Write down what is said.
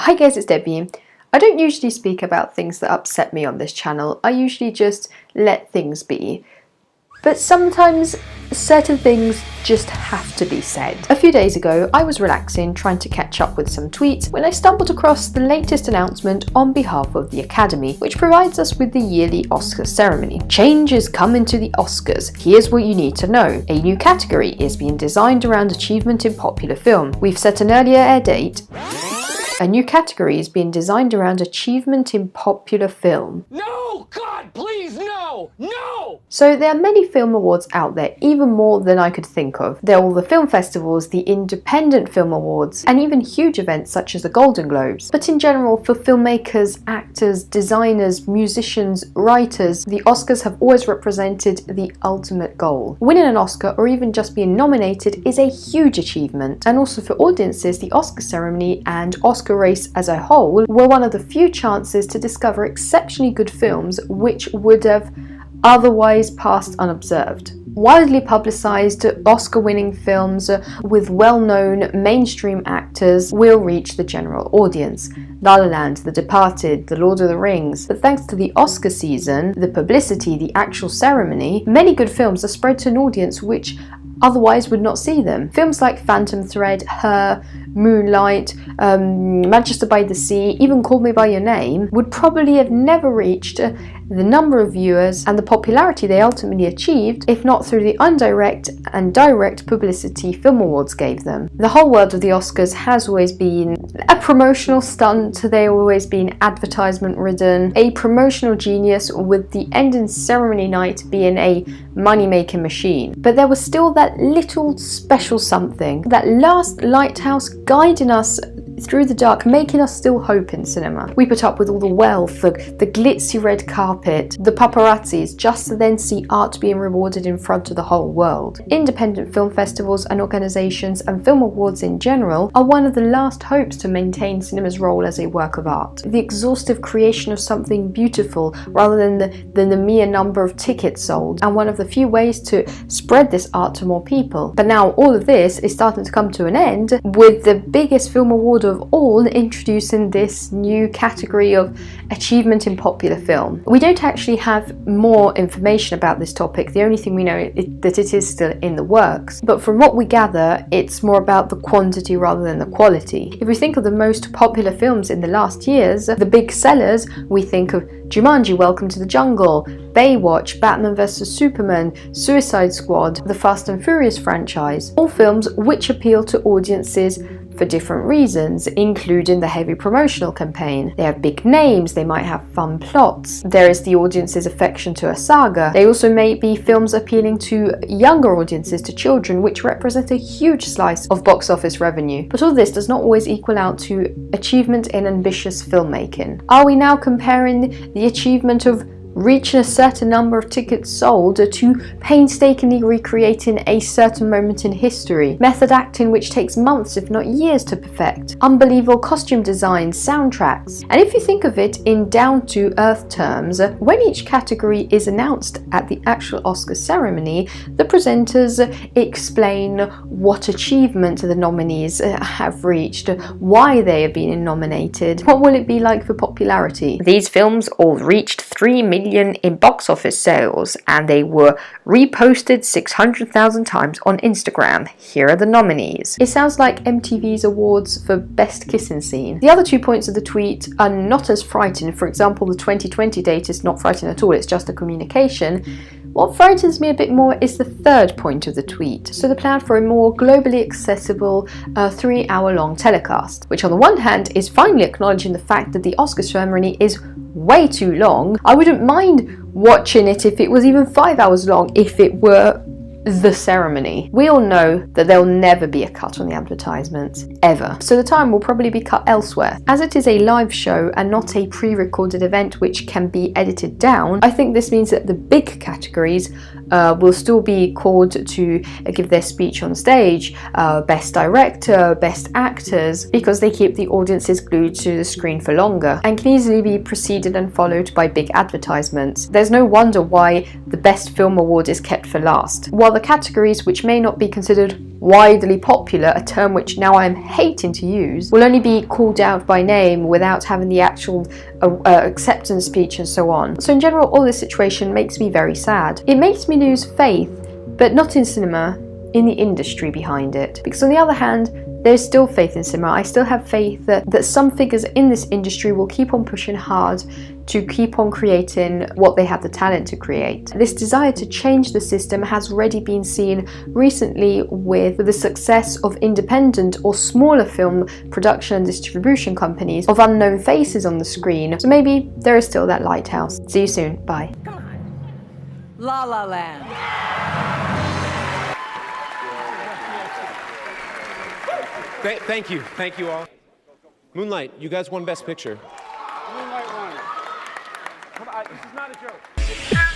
Hi guys, it's Debbie. I don't usually speak about things that upset me on this channel. I usually just let things be. But sometimes certain things just have to be said. A few days ago, I was relaxing, trying to catch up with some tweets, when I stumbled across the latest announcement on behalf of the Academy, which provides us with the yearly Oscar ceremony. Change is coming to the Oscars. Here's what you need to know. A new category is being designed around achievement in popular film. We've set an earlier air date. A new category is being designed around achievement in popular film. No! God, please, no! No! So there are many film awards out there, even more than I could think of. There are all the film festivals, the independent film awards, and even huge events such as the Golden Globes. But in general, for filmmakers, actors, designers, musicians, writers, the Oscars have always represented the ultimate goal. Winning an Oscar, or even just being nominated, is a huge achievement. And also for audiences, the Oscar ceremony and Oscar race as a whole were one of the few chances to discover exceptionally good films which would have otherwise passed unobserved. Widely publicised Oscar-winning films with well-known mainstream actors will reach the general audience. La La Land, The Departed, The Lord of the Rings. But thanks to the Oscar season, the publicity, the actual ceremony, many good films are spread to an audience which otherwise would not see them. Films like Phantom Thread, Her, Moonlight, Manchester by the Sea, even Call Me By Your Name would probably have never reached the number of viewers and the popularity they ultimately achieved if not through the indirect and direct publicity film awards gave them. The whole world of the Oscars has always been a promotional stunt, they've always been advertisement ridden, a promotional genius with the ending ceremony night being a money-making machine. But there was still that little special something, that last lighthouse guiding us through the dark, making us still hope in cinema. We put up with all the wealth, the glitzy red carpet, the paparazzis, just to then see art being rewarded in front of the whole world. Independent film festivals and organisations and film awards in general are one of the last hopes to maintain cinema's role as a work of art. The exhaustive creation of something beautiful rather than the mere number of tickets sold, and one of the few ways to spread this art to more people. But now all of this is starting to come to an end with the biggest film award of all introducing this new category of achievement in popular film. We don't actually have more information about this topic. The only thing we know is that it is still in the works. But from what we gather, it's more about the quantity rather than the quality. If we think of the most popular films in the last years, the big sellers, we think of Jumanji, Welcome to the Jungle, Baywatch, Batman vs Superman, Suicide Squad, the Fast and Furious franchise. All films which appeal to audiences for different reasons, including the heavy promotional campaign. They have big names, they might have fun plots. There is the audience's affection to a saga. They also may be films appealing to younger audiences, to children, which represent a huge slice of box office revenue. But all this does not always equal out to achievement in ambitious filmmaking. Are we now comparing the achievement of reaching a certain number of tickets sold to painstakingly recreating a certain moment in history, method acting which takes months if not years to perfect, unbelievable costume designs, soundtracks? And if you think of it in down-to-earth terms, when each category is announced at the actual Oscar ceremony, the presenters explain what achievement the nominees have reached, why they have been nominated, what will it be like for popularity. These films all reached 3 million in box office sales, and they were reposted 600,000 times on Instagram. Here are the nominees. It sounds like MTV's awards for best kissing scene. The other 2 points of the tweet are not as frightening. For example, the 2020 date is not frightening at all, it's just a communication. What frightens me a bit more is the third point of the tweet. So the plan for a more globally accessible 3-hour-long telecast, which on the one hand is finally acknowledging the fact that the Oscar ceremony is way too long. I wouldn't mind watching it if it was even 5 hours long, if it were the ceremony. We all know that there'll never be a cut on the advertisements, ever. So the time will probably be cut elsewhere. As it is a live show and not a pre-recorded event which can be edited down, I think this means that the big categories will still be called to give their speech on stage, best director, best actors, because they keep the audiences glued to the screen for longer and can easily be preceded and followed by big advertisements. There's no wonder why the best film award is kept for last, while the categories which may not be considered widely popular, a term which now I'm hating to use, will only be called out by name without having the actual acceptance speech and so on. So in general, all this situation makes me very sad. It makes me lose faith, but not in cinema, in the industry behind it. Because on the other hand, there's still faith in cinema. I still have faith that some figures in this industry will keep on pushing hard to keep on creating what they have the talent to create. This desire to change the system has already been seen recently with the success of independent or smaller film production and distribution companies of unknown faces on the screen. So maybe there is still that lighthouse. See you soon. Bye. Come on. La La Land. Thank you all. Moonlight, you guys won Best Picture. Moonlight won. Come on, this is not a joke.